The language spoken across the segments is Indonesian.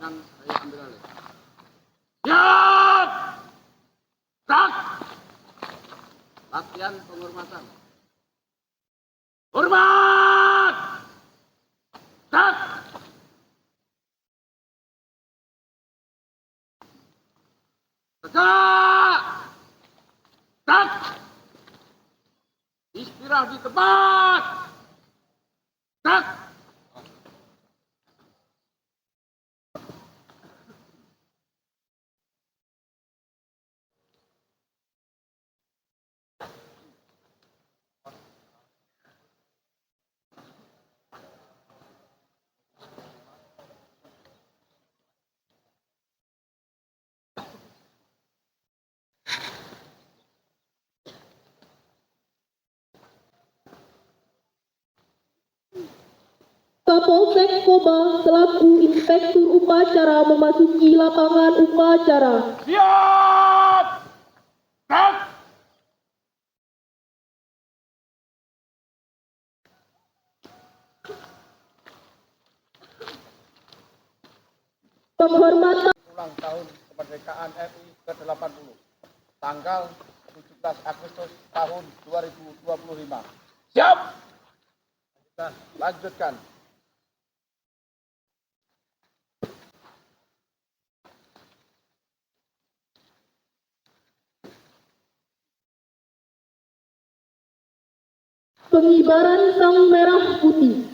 Silakan saya ambil alih. Siap! Tak! Latihan penghormatan. Hormat! Tak! Tegak! Tak! Istirahat di tempat! Tak! Kapolsek Koba selaku Inspektur Upacara memasuki lapangan upacara. Siap! Tak! Penghormatan Ulang tahun kemerdekaan RI ke-80 tanggal 17 Agustus tahun 2025. Siap! Lanjutkan. pengibaran sang merah putih.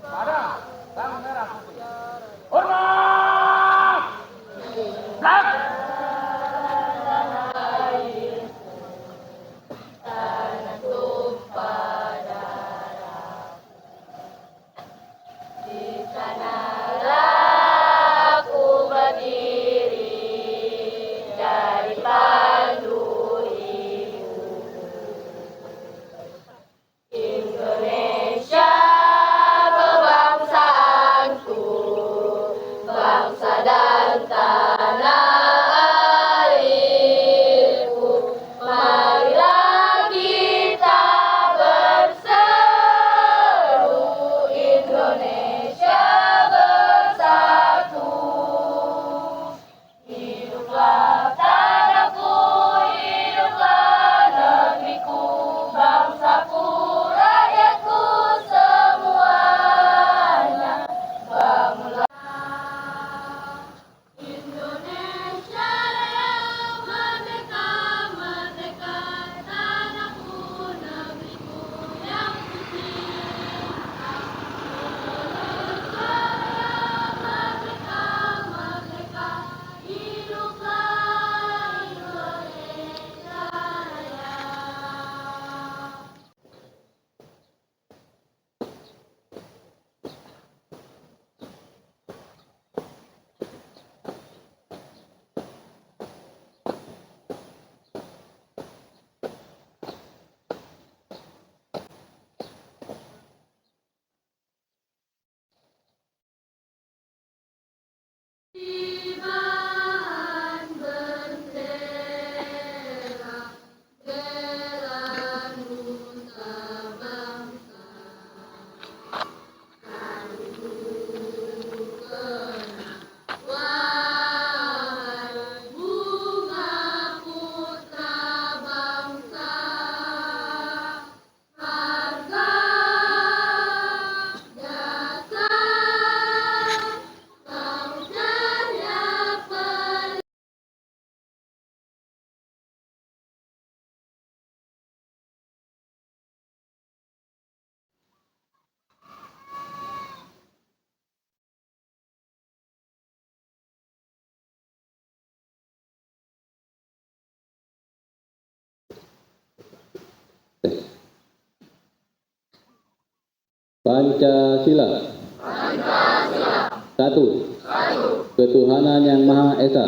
Pada sang merah putih. Hormat! Tak! Indonesia kebangsaanku. Pancasila. Satu. Ketuhanan yang Maha Esa.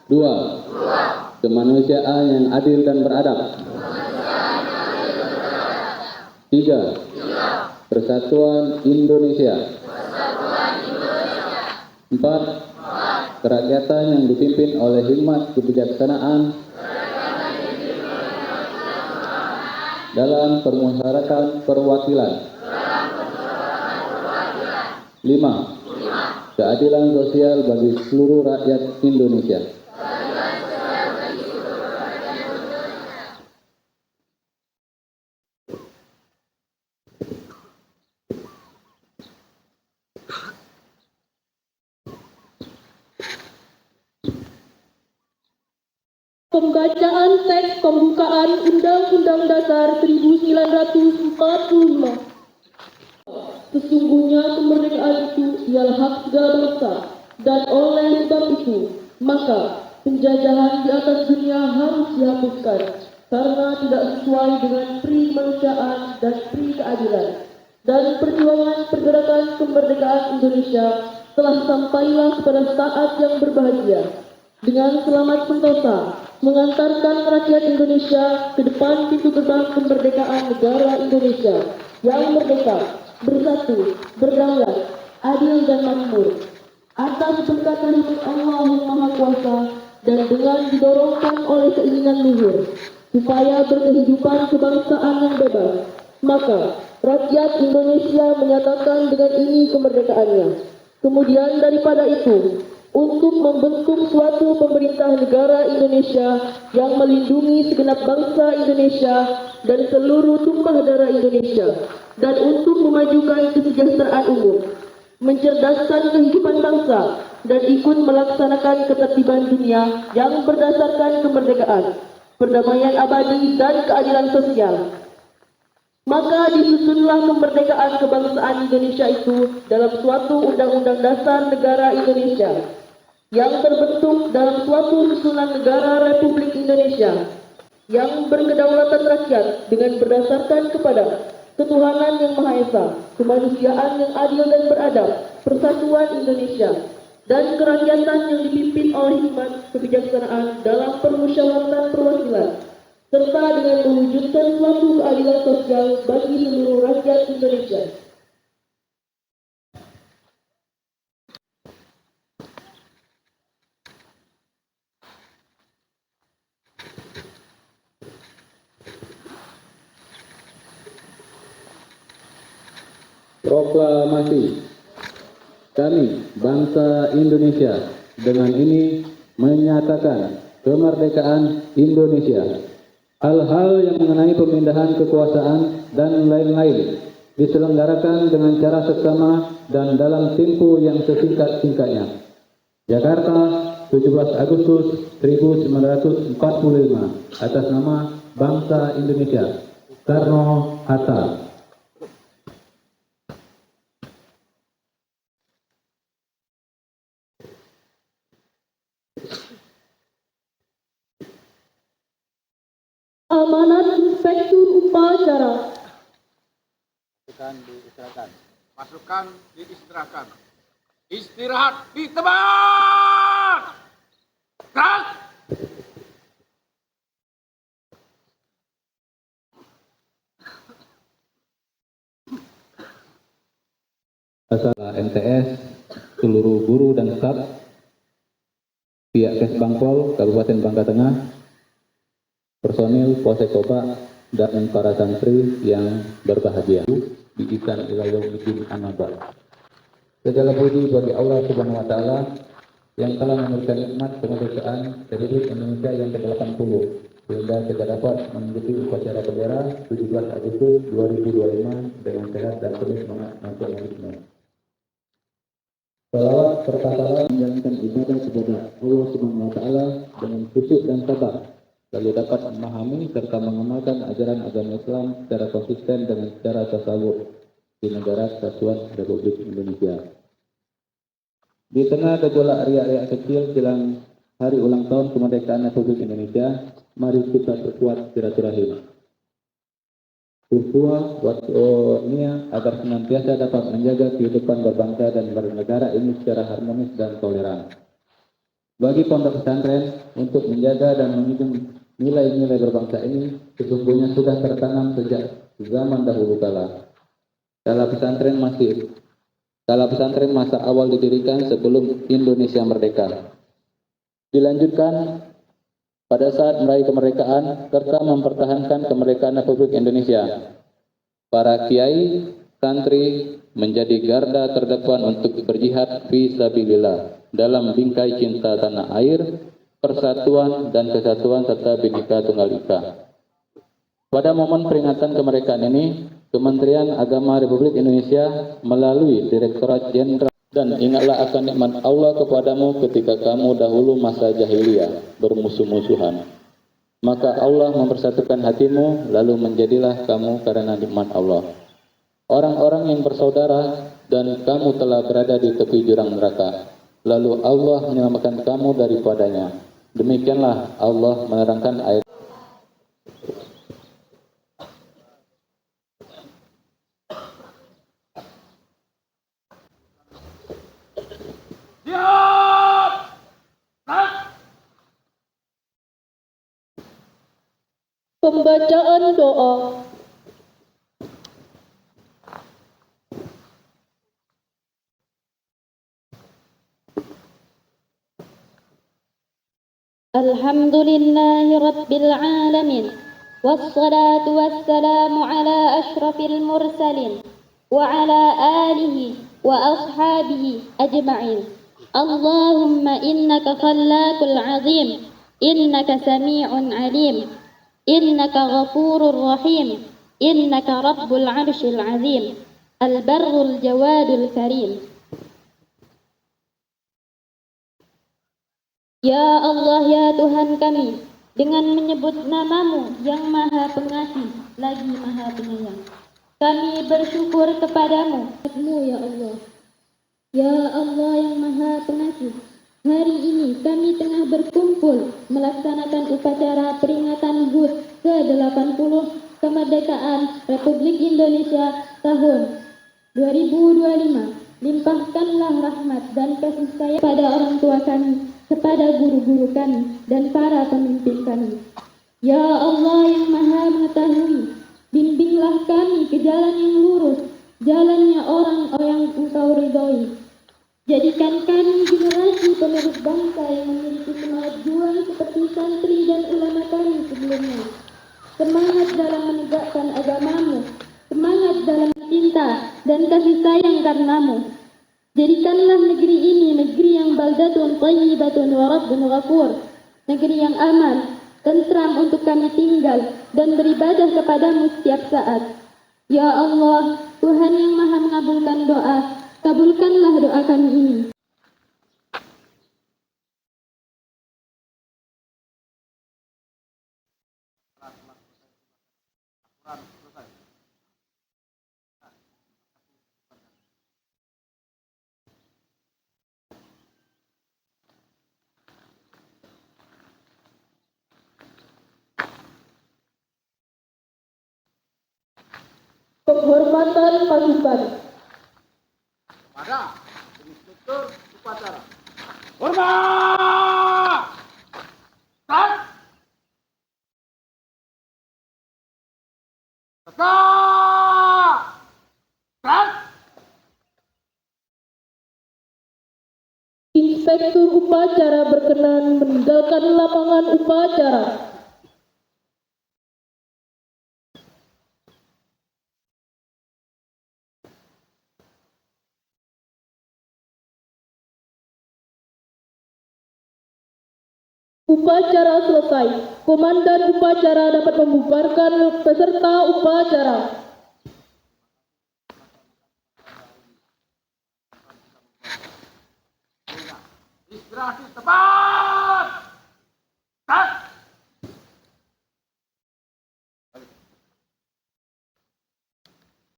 Dua. Kemanusiaan yang adil dan beradab. Tiga. Persatuan Indonesia. Empat. Kerakyatan yang dipimpin oleh hikmat kebijaksanaan dalam permusyawaratan perwakilan. 5. Keadilan sosial bagi seluruh rakyat Indonesia. Pembacaan teks pembukaan Undang-Undang Dasar 1945. Sesungguhnya kemerdekaan itu ialah hak segala bangsa, dan oleh sebab itu, maka penjajahan di atas dunia harus dihapuskan, karena tidak sesuai dengan pri kemanusiaan dan pri keadilan. Dan perjuangan pergerakan kemerdekaan Indonesia telah sampailah kepada saat yang berbahagia. Dengan selamat sentosa, mengantarkan rakyat Indonesia ke depan pintu gerbang kemerdekaan negara Indonesia yang merdeka, bersatu, berdaulat, adil dan makmur. Atas berkat rahmat Allah yang Maha Kuasa dan dengan didorongkan oleh keinginan luhur supaya berkehidupan kebangsaan yang bebas, maka rakyat Indonesia menyatakan dengan ini kemerdekaannya. Kemudian daripada itu, untuk membentuk suatu pemerintah negara Indonesia yang melindungi segenap bangsa Indonesia dan seluruh tumpah darah Indonesia, dan untuk memajukan kesejahteraan umum, mencerdaskan kehidupan bangsa, dan ikut melaksanakan ketertiban dunia yang berdasarkan kemerdekaan, perdamaian abadi, dan keadilan sosial. Maka disusunlah kemerdekaan kebangsaan Indonesia itu dalam suatu Undang-Undang Dasar Negara Indonesia yang terbentuk dalam suatu susunan negara Republik Indonesia yang berkedaulatan rakyat dengan berdasarkan kepada ketuhanan yang Maha Esa, kemanusiaan yang adil dan beradab, persatuan Indonesia, dan kerakyatan yang dipimpin oleh hikmat kebijaksanaan dalam permusyawaratan perwakilan, serta dengan mewujudkan suatu keadilan sosial bagi seluruh rakyat Indonesia. Proklamasi. Kami, bangsa Indonesia, dengan ini menyatakan kemerdekaan Indonesia. Hal-hal yang mengenai pemindahan kekuasaan dan lain-lain diselenggarakan dengan cara seksama dan dalam tempo yang sesingkat-singkatnya. Jakarta, 17 Agustus 1945, atas nama bangsa Indonesia. Soekarno-Hatta. Amanat Inspektur Upacara. Pasukan diistirahatkan. Istirahat di tempat. Gerak. Masalah MTS, seluruh guru dan staf, pihak Kesbangpol Kabupaten Bangka Tengah, personil Polsek Toba, dan para santri yang berbahagia. Diikan ila yaumiddin amma ba'd. Segala puji bagi Allah Subhanahu wa taala yang telah memberikan nikmat kemerdekaan Republik Indonesia yang ke-80 sehingga kita dapat mengikuti upacara bendera 17 Agustus 2025 dengan sehat dan penuh semangat untuk mengikuti. Salawat serta salam menjalankan ibadah kepada Allah Subhanahu wa taala dengan khusyuk dan sabar, lalu dapat memahami serta mengamalkan ajaran agama Islam secara konsisten dengan secara tasawuf di negara Kesatuan Republik Indonesia. Di tengah gejolak riak-riak kecil jelang hari ulang tahun kemerdekaan Republik Indonesia, mari kita perkuat silaturahim. Uswa Watonia agar senantiasa dapat menjaga kehidupan berbangsa dan bernegara ini secara harmonis dan toleran. Bagi pondok pesantren untuk menjaga dan menunjukkan nilai-nilai berbangsa ini sesungguhnya sudah tertanam sejak zaman dahulu kala. Kala pesantren masa awal didirikan sebelum Indonesia merdeka. Dilanjutkan pada saat meraih kemerdekaan serta mempertahankan kemerdekaan Republik Indonesia. Para kiai, santri menjadi garda terdepan untuk berjihad fi sabilillah dalam bingkai cinta tanah air, persatuan dan kesatuan serta Bhinneka Tunggal Ika. Pada momen peringatan kemerdekaan ini, Kementerian Agama Republik Indonesia melalui Direktorat Jenderal dan ingatlah akan nikmat Allah kepadamu ketika kamu dahulu masa jahiliyah bermusuh-musuhan. Maka Allah mempersatukan hatimu, lalu menjadilah kamu karena nikmat Allah orang-orang yang bersaudara, dan kamu telah berada di tepi jurang neraka. Lalu Allah menyelamatkan kamu daripadanya. Demikianlah Allah menerangkan ayat. Siap! Gerak! Pembacaan doa. Alhamdulillahi Rabbil Alamin. Wassalatu wassalamu ala ashrafil mursalin wa ala alihi wa ashabihi ajma'in. Allahumma innaka khallaqul azim, innaka sami'un alim, innaka ghafurur rahim, innaka rabbul arshil azim, al-barrul jawadul karim. Ya Allah, ya Tuhan kami, dengan menyebut namamu yang maha pengasih lagi maha penyayang, kami bersyukur kepadamu, ya Allah. Ya Allah yang maha pengasih, hari ini kami tengah berkumpul melaksanakan upacara peringatan HUT ke-80 kemerdekaan Republik Indonesia tahun 2025. Limpahkanlah rahmat dan kasih sayang pada orang tua kami, kepada guru-guru kami, dan para pemimpin kami. Ya Allah yang maha mengetahui, bimbinglah kami ke jalan yang lurus, jalannya orang yang engkau ridhoi. Jadikan kami generasi penerus bangsa yang memiliki semangat juang seperti santri dan ulama kami sebelumnya. Semangat dalam menegakkan agamamu, semangat dalam cinta dan kasih sayang karenamu. Jadikanlah negeri ini negeri yang baldatun thayyibatun wa rabbun ghafur, negeri yang aman, tentram untuk kami tinggal dan beribadah kepadamu setiap saat. Ya Allah, Tuhan yang maha mengabulkan doa, kabulkanlah doa kami ini. Penghormatan pasukan. Pada instruktur upacara. Hormat! Start! Start! Start! Inspektur upacara berkenan meninggalkan lapangan upacara. Upacara selesai. Komandan upacara dapat membubarkan peserta upacara. Istirahat di tempat!